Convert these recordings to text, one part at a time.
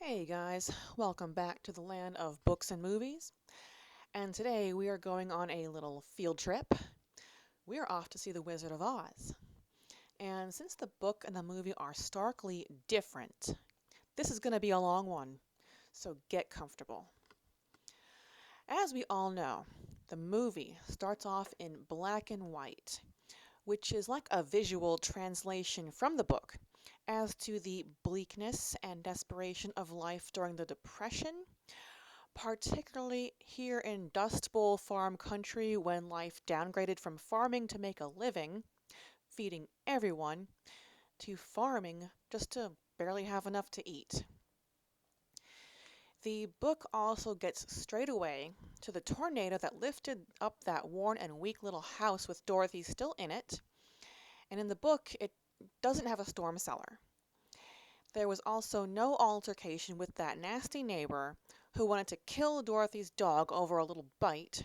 Hey guys, welcome back to the land of books and movies. And today we are going on a little field trip. We are off to see The Wizard of Oz. And since the book and the movie are starkly different, this is going to be a long one, so get comfortable. As we all know, the movie starts off in black and white, which is like a visual translation from the book as to the bleakness and desperation of life during the Depression, particularly here in Dust Bowl farm country when life downgraded from farming to make a living, feeding everyone, to farming just to barely have enough to eat. The book also gets straight away to the tornado that lifted up that worn and weak little house with Dorothy still in it, and in the book it doesn't have a storm cellar. There was also no altercation with that nasty neighbor who wanted to kill Dorothy's dog over a little bite,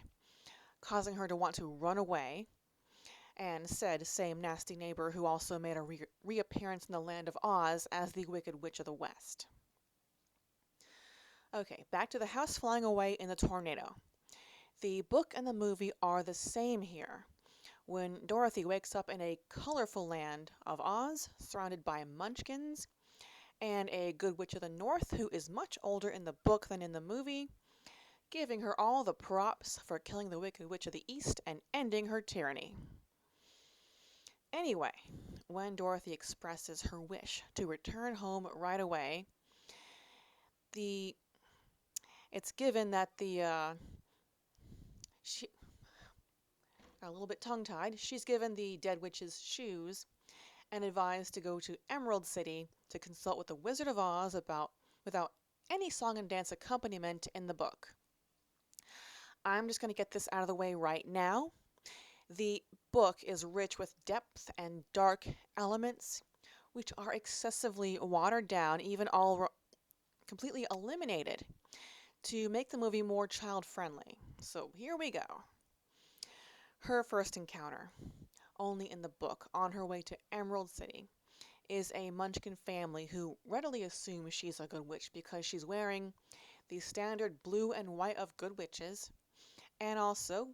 causing her to want to run away, and said same nasty neighbor who also made a reappearance in the land of Oz as the Wicked Witch of the West. Okay, back to the house flying away in the tornado. The book and the movie are the same here. When Dorothy wakes up in a colorful land of Oz, surrounded by munchkins, and a Good Witch of the North who is much older in the book than in the movie, giving her all the props for killing the Wicked Witch of the East and ending her tyranny. Anyway, when Dorothy expresses her wish to return home right away, the it's given that she got a little bit tongue-tied. She's given the dead witch's shoes and advised to go to Emerald City to consult with the Wizard of Oz about without any song and dance accompaniment in the book. I'm just going to get this out of the way right now. The book is rich with depth and dark elements, which are excessively watered down, even completely eliminated, to make the movie more child-friendly. So here we go. Her first encounter, only in the book, on her way to Emerald City, is a Munchkin family who readily assumes she's a good witch because she's wearing the standard blue and white of good witches, and also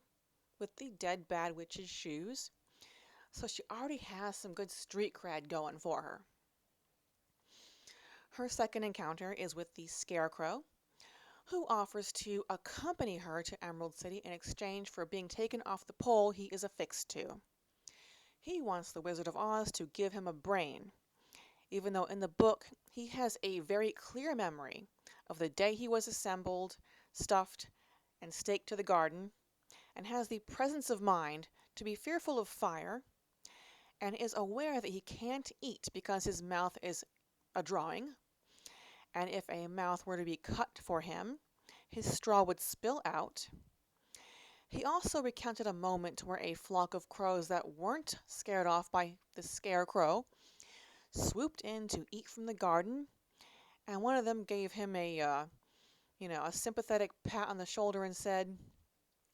with the dead bad witch's shoes. So she already has some good street cred going for her. Her second encounter is with the Scarecrow, who offers to accompany her to Emerald City in exchange for being taken off the pole he is affixed to. He wants the Wizard of Oz to give him a brain, even though in the book he has a very clear memory of the day he was assembled, stuffed, and staked to the garden, and has the presence of mind to be fearful of fire, and is aware that he can't eat because his mouth is a drawing, and if a mouth were to be cut for him, his straw would spill out. He also recounted a moment where a flock of crows that weren't scared off by the Scarecrow swooped in to eat from the garden, and one of them gave him a sympathetic pat on the shoulder and said,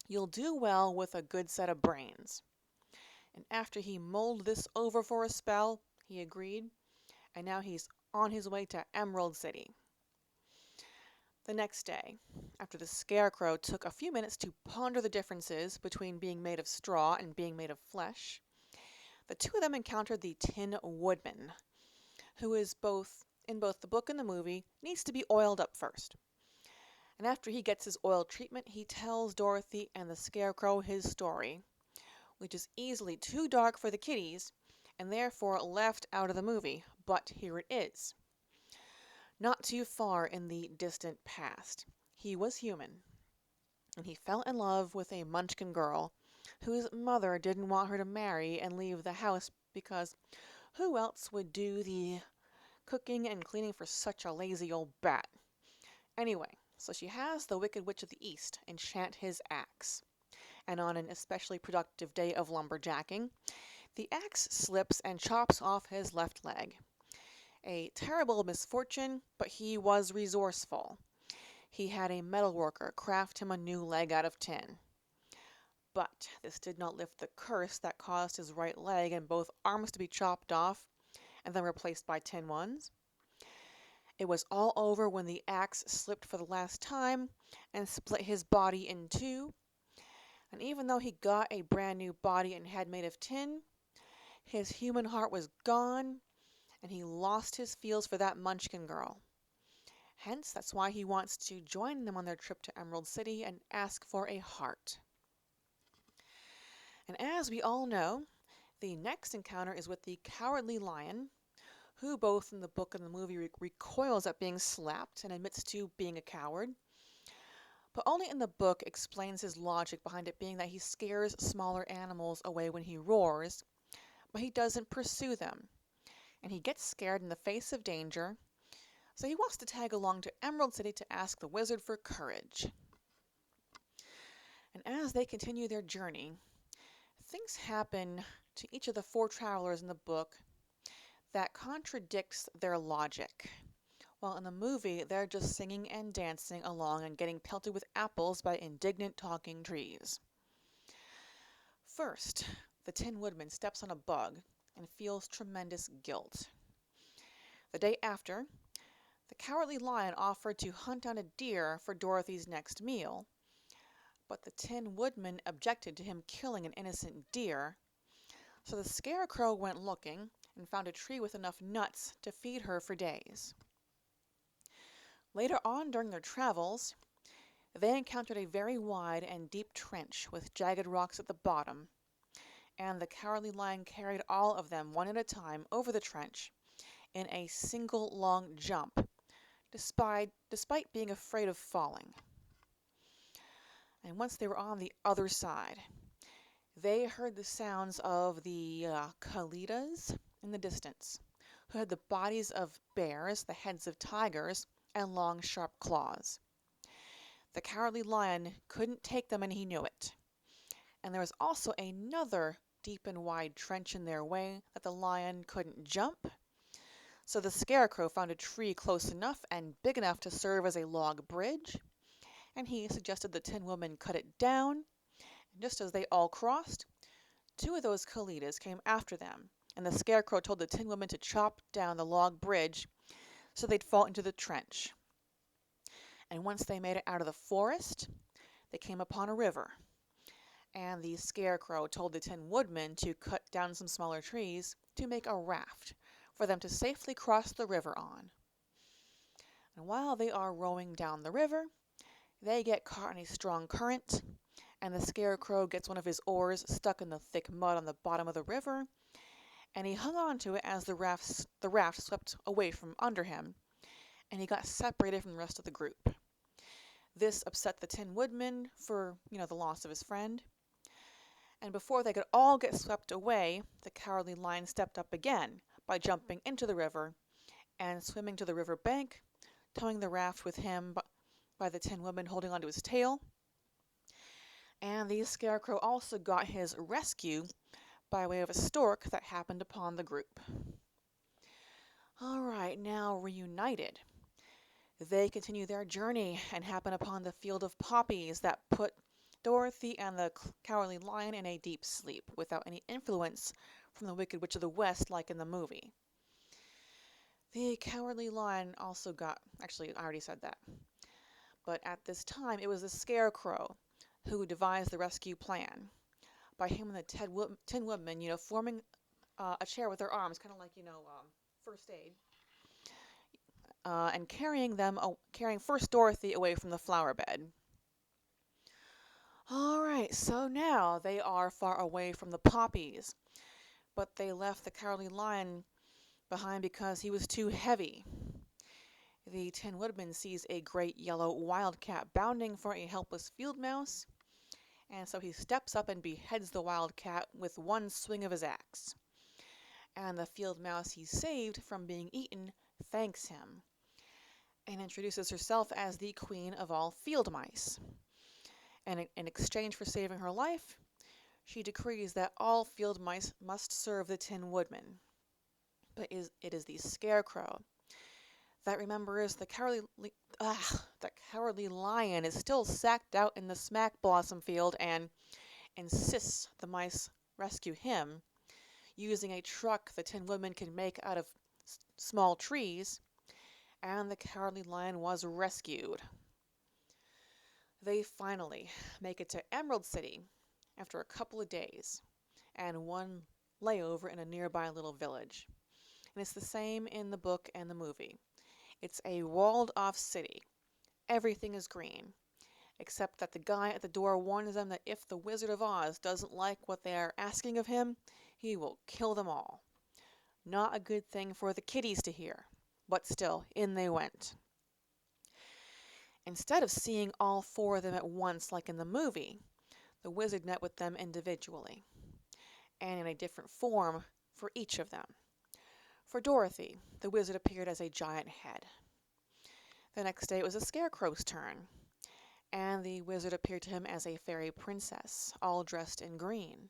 "You'll do well with a good set of brains." And after he mulled this over for a spell, he agreed, and now he's on his way to Emerald City. The next day, after the Scarecrow took a few minutes to ponder the differences between being made of straw and being made of flesh, the two of them encountered the Tin Woodman, who is in both the book and the movie, needs to be oiled up first. And after he gets his oil treatment, he tells Dorothy and the Scarecrow his story, which is easily too dark for the kiddies and therefore left out of the movie, but here it is. Not too far in the distant past, he was human, and he fell in love with a Munchkin girl whose mother didn't want her to marry and leave the house because who else would do the cooking and cleaning for such a lazy old bat? Anyway, so she has the Wicked Witch of the East enchant his axe, and on an especially productive day of lumberjacking, the axe slips and chops off his left leg. A terrible misfortune, but he was resourceful. He had a metalworker craft him a new leg out of tin. But this did not lift the curse that caused his right leg and both arms to be chopped off and then replaced by tin ones. It was all over when the axe slipped for the last time and split his body in two. And even though he got a brand new body and head made of tin, his human heart was gone, and he lost his feels for that Munchkin girl. Hence, that's why he wants to join them on their trip to Emerald City and ask for a heart. And as we all know, the next encounter is with the Cowardly Lion, who both in the book and the movie recoils at being slapped and admits to being a coward, but only in the book explains his logic behind it being that he scares smaller animals away when he roars, but he doesn't pursue them, and he gets scared in the face of danger, so he wants to tag along to Emerald City to ask the wizard for courage. And as they continue their journey, things happen to each of the four travelers in the book that contradicts their logic. While in the movie, they're just singing and dancing along and getting pelted with apples by indignant talking trees. First, the Tin Woodman steps on a bug and feels tremendous guilt. The day after, the Cowardly Lion offered to hunt down a deer for Dorothy's next meal, but the Tin Woodman objected to him killing an innocent deer, so the Scarecrow went looking and found a tree with enough nuts to feed her for days. Later on during their travels, they encountered a very wide and deep trench with jagged rocks at the bottom, and the Cowardly Lion carried all of them one at a time over the trench in a single long jump, despite being afraid of falling. And once they were on the other side, they heard the sounds of the Kalidas in the distance, who had the bodies of bears, the heads of tigers, and long, sharp claws. The Cowardly Lion couldn't take them, and he knew it. And there was also another deep and wide trench in their way that the lion couldn't jump, so the Scarecrow found a tree close enough and big enough to serve as a log bridge, and he suggested the Tin Woman cut it down, and just as they all crossed, two of those Kalidas came after them, and the Scarecrow told the Tin Woman to chop down the log bridge so they'd fall into the trench. And once they made it out of the forest, they came upon a river, and the Scarecrow told the Tin Woodman to cut down some smaller trees to make a raft for them to safely cross the river on. And while they are rowing down the river, they get caught in a strong current, and the Scarecrow gets one of his oars stuck in the thick mud on the bottom of the river, and he hung on to it as the raft swept away from under him, and he got separated from the rest of the group. This upset the Tin Woodman for, the loss of his friend, and before they could all get swept away, the Cowardly Lion stepped up again by jumping into the river and swimming to the river bank, towing the raft with him by the Tin Woodman holding onto his tail. And the Scarecrow also got his rescue by way of a stork that happened upon the group. All right, now reunited, they continue their journey and happen upon the field of poppies that put Dorothy and the Cowardly Lion in a deep sleep without any influence from the Wicked Witch of the West like in the movie. The Cowardly Lion also actually, I already said that. But at this time, it was the Scarecrow who devised the rescue plan. By him and the Tin Woodman, forming a chair with their arms, kind of like, first aid, and carrying first Dorothy away from the flower bed. All right, so now they are far away from the poppies, but they left the Cowardly Lion behind because he was too heavy. The Tin Woodman sees a great yellow wildcat bounding for a helpless field mouse, and so he steps up and beheads the wildcat with one swing of his axe. And the field mouse he saved from being eaten thanks him and introduces herself as the queen of all field mice. And in exchange for saving her life, she decrees that all field mice must serve the Tin Woodman. But it is the Scarecrow that remembers the Cowardly Lion is still sacked out in the smack blossom field and insists the mice rescue him using a truck the Tin Woodman can make out of small trees, and the Cowardly Lion was rescued. They finally make it to Emerald City after a couple of days and one layover in a nearby little village. And it's the same in the book and the movie. It's a walled off city. Everything is green, except that the guy at the door warns them that if the Wizard of Oz doesn't like what they are asking of him, he will kill them all. Not a good thing for the kiddies to hear, but still, in they went. Instead of seeing all four of them at once like in the movie, the wizard met with them individually, and in a different form for each of them. For Dorothy, the wizard appeared as a giant head. The next day it was a scarecrow's turn, and the wizard appeared to him as a fairy princess, all dressed in green.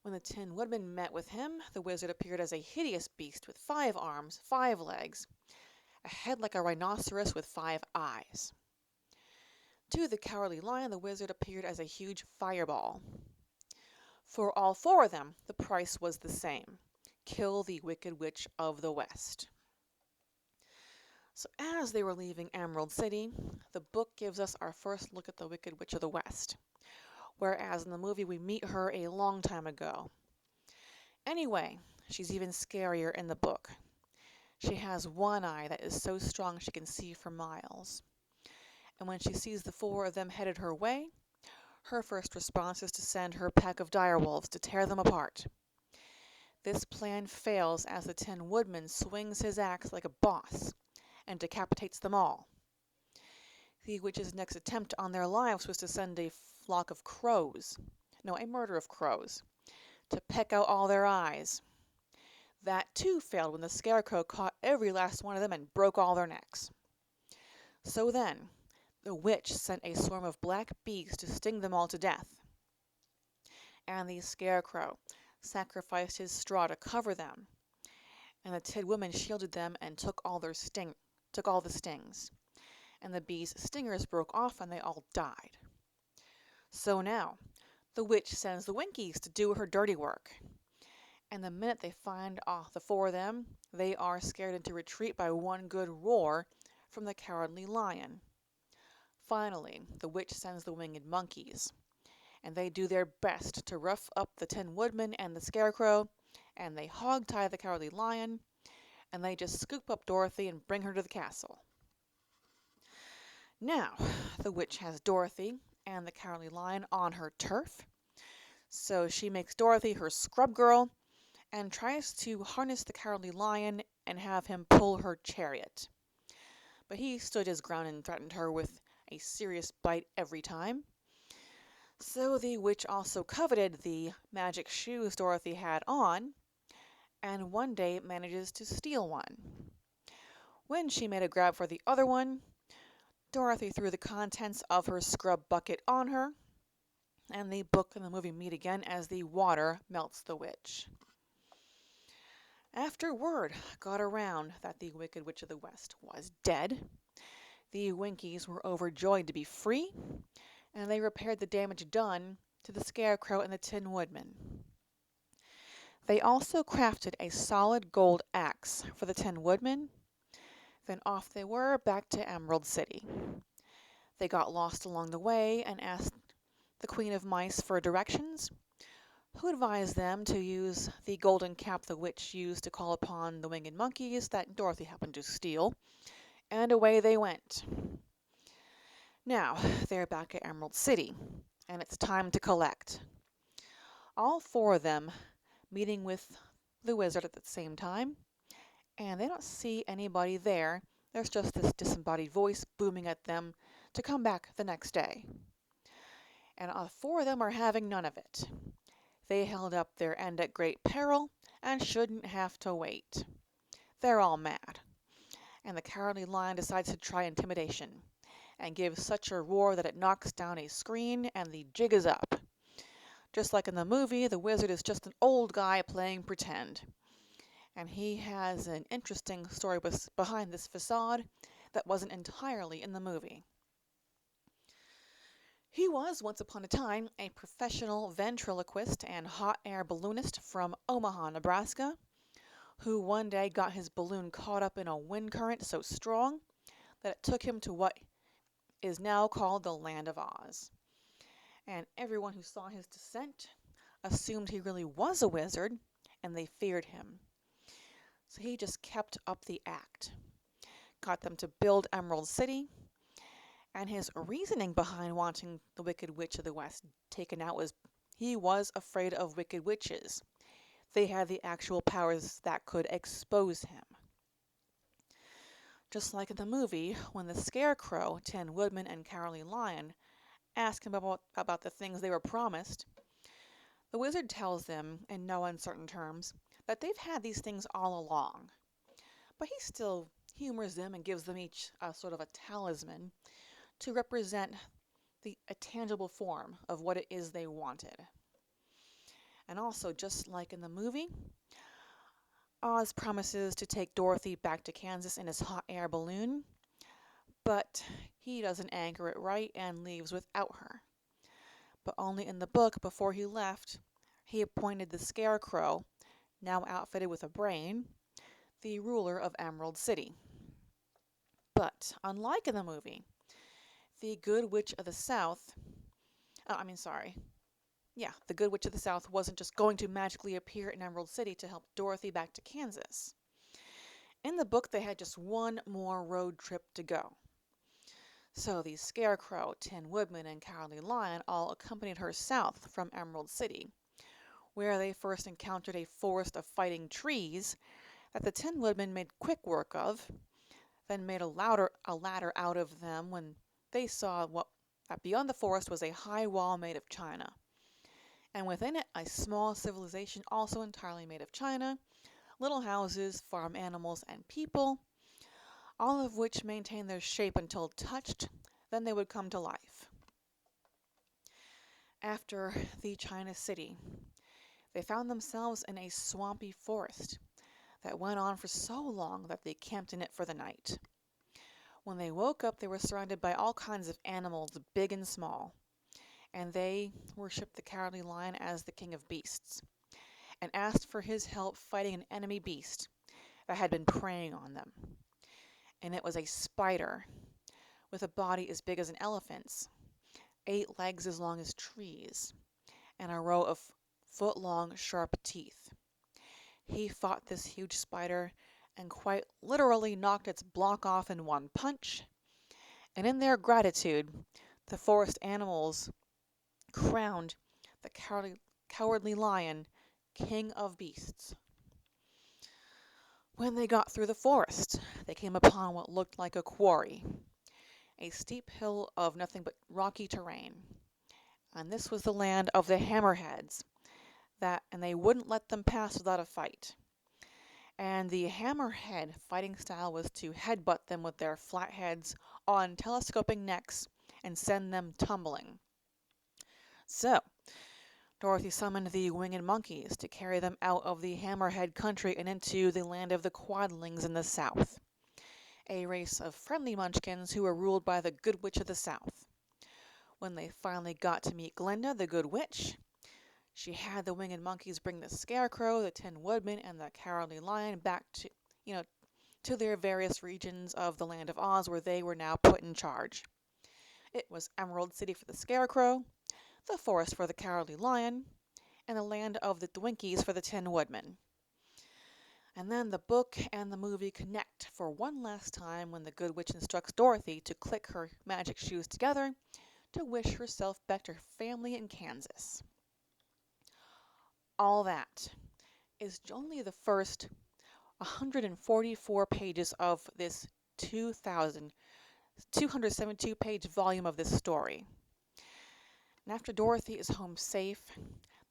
When the Tin Woodman met with him, the wizard appeared as a hideous beast with 5 arms, 5 legs, a head like a rhinoceros with 5 eyes. To the Cowardly Lion, the wizard appeared as a huge fireball. For all 4 of them, the price was the same: kill the Wicked Witch of the West. So as they were leaving Emerald City, the book gives us our first look at the Wicked Witch of the West, whereas in the movie we meet her a long time ago. Anyway, she's even scarier in the book. She has one eye that is so strong she can see for miles. And when she sees the 4 of them headed her way, her first response is to send her pack of direwolves to tear them apart. This plan fails as the Tin Woodman swings his axe like a boss and decapitates them all. The witch's next attempt on their lives was to send a flock of crows, no, a murder of crows, to peck out all their eyes. That too failed when the Scarecrow caught every last one of them and broke all their necks. So then, the witch sent a swarm of black bees to sting them all to death. And the Scarecrow sacrificed his straw to cover them, and the Tin Woodman shielded them and took all the stings. And the bees' stingers broke off and they all died. So now, the witch sends the Winkies to do her dirty work. And the minute they find the 4 of them, they are scared into retreat by one good roar from the Cowardly Lion. Finally, the witch sends the winged monkeys, and they do their best to rough up the Tin Woodman and the Scarecrow, and they hog-tie the Cowardly Lion, and they just scoop up Dorothy and bring her to the castle. Now, the witch has Dorothy and the Cowardly Lion on her turf, so she makes Dorothy her scrub girl and tries to harness the Cowardly Lion and have him pull her chariot. But he stood his ground and threatened her with a serious bite every time. So the witch also coveted the magic shoes Dorothy had on, and one day manages to steal one. When she made a grab for the other one, Dorothy threw the contents of her scrub bucket on her, and the book and the movie meet again as the water melts the witch. After word got around that the Wicked Witch of the West was dead, the Winkies were overjoyed to be free, and they repaired the damage done to the Scarecrow and the Tin Woodman. They also crafted a solid gold axe for the Tin Woodman. Then off they were back to Emerald City. They got lost along the way and asked the Queen of Mice for directions, who advised them to use the golden cap the witch used to call upon the winged monkeys that Dorothy happened to steal, and away they went. Now, they're back at Emerald City, and it's time to collect. All 4 of them meeting with the wizard at the same time, and they don't see anybody there. There's just this disembodied voice booming at them to come back the next day. And all 4 of them are having none of it. They held up their end at great peril and shouldn't have to wait. They're all mad. And the Cowardly Lion decides to try intimidation and gives such a roar that it knocks down a screen and the jig is up. Just like in the movie, the wizard is just an old guy playing pretend. And he has an interesting story behind this facade that wasn't entirely in the movie. He was, once upon a time, a professional ventriloquist and hot air balloonist from Omaha, Nebraska, who one day got his balloon caught up in a wind current so strong that it took him to what is now called the Land of Oz. And everyone who saw his descent assumed he really was a wizard, and they feared him. So he just kept up the act, got them to build Emerald City, and his reasoning behind wanting the Wicked Witch of the West taken out was he was afraid of wicked witches. They had the actual powers that could expose him. Just like in the movie, when the Scarecrow, Tin Woodman, and Cowardly Lion ask him about the things they were promised, the wizard tells them, in no uncertain terms, that they've had these things all along. But he still humors them and gives them each a sort of a talisman to represent a tangible form of what it is they wanted. And also, just like in the movie, Oz promises to take Dorothy back to Kansas in his hot air balloon, but he doesn't anchor it right and leaves without her. But only in the book, before he left, he appointed the Scarecrow, now outfitted with a brain, the ruler of Emerald City. But unlike in the movie, the Good Witch of the South, the Good Witch of the South wasn't just going to magically appear in Emerald City to help Dorothy back to Kansas. In the book, they had just one more road trip to go. So the Scarecrow, Tin Woodman, and Cowardly Lion all accompanied her south from Emerald City, where they first encountered a forest of fighting trees that the Tin Woodman made quick work of, then made a ladder out of them when they saw that beyond the forest was a high wall made of china, and within it a small civilization also entirely made of china, little houses, farm animals, and people, all of which maintained their shape until touched, then they would come to life. After the China City, they found themselves in a swampy forest that went on for so long that they camped in it for the night. When they woke up, they were surrounded by all kinds of animals, big and small, and they worshipped the Cowardly Lion as the king of beasts, and asked for his help fighting an enemy beast that had been preying on them. And it was a spider with a body as big as an elephant's, 8 legs as long as trees, and a row of foot-long sharp teeth. He fought this huge spider and quite literally knocked its block off in one punch, and in their gratitude, the forest animals crowned the Cowardly Lion king of beasts. When they got through the forest, they came upon what looked like a quarry, a steep hill of nothing but rocky terrain. And this was the land of the Hammerheads, and they wouldn't let them pass without a fight. And the Hammerhead fighting style was to headbutt them with their flat heads on telescoping necks and send them tumbling. So, Dorothy summoned the winged monkeys to carry them out of the Hammerhead country and into the land of the Quadlings in the south, a race of friendly munchkins who were ruled by the Good Witch of the South. When they finally got to meet Glinda, the Good Witch, she had the winged monkeys bring the Scarecrow, the Tin Woodman, and the Cowardly Lion back to their various regions of the Land of Oz where they were now put in charge. It was Emerald City for the Scarecrow, the forest for the Cowardly Lion, and the land of the Twinkies for the Tin Woodman. And then the book and the movie connect for one last time when the Good Witch instructs Dorothy to click her magic shoes together to wish herself back to her family in Kansas. All that is only the first 144 pages of this 272-page volume of this story. And after Dorothy is home safe,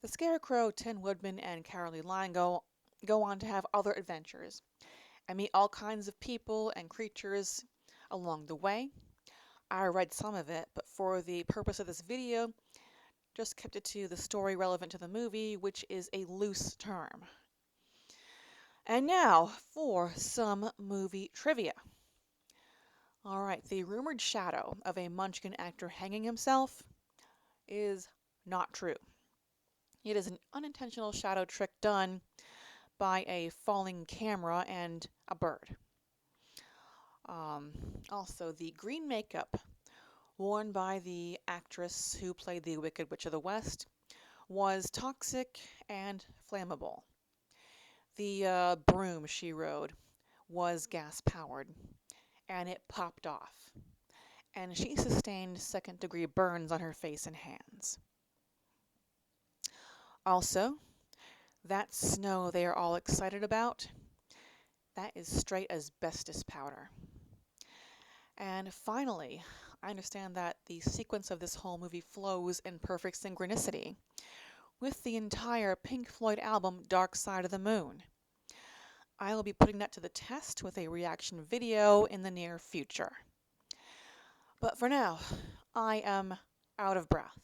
the Scarecrow, Tin Woodman, and Cowardly Lion go on to have other adventures and meet all kinds of people and creatures along the way. I read some of it, but for the purpose of this video, just kept it to the story relevant to the movie, which is a loose term. And now for some movie trivia. Alright, the rumored shadow of a Munchkin actor hanging himself is not true. It is an unintentional shadow trick done by a falling camera and a bird. Um, Also, the green makeup worn by the actress who played the Wicked Witch of the West was toxic and flammable. The broom she rode was gas powered and it popped off, and she sustained second-degree burns on her face and hands. Also, that snow they are all excited about, that is straight asbestos powder. And finally, I understand that the sequence of this whole movie flows in perfect synchronicity with the entire Pink Floyd album Dark Side of the Moon. I will be putting that to the test with a reaction video in the near future. But for now, I am out of breath.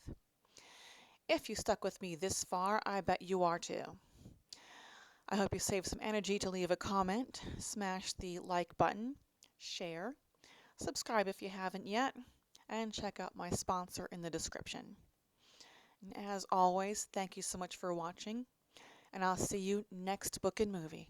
If you stuck with me this far, I bet you are too. I hope you saved some energy to leave a comment, smash the like button, share, subscribe if you haven't yet, and check out my sponsor in the description. And as always, thank you so much for watching, and I'll see you next book and movie.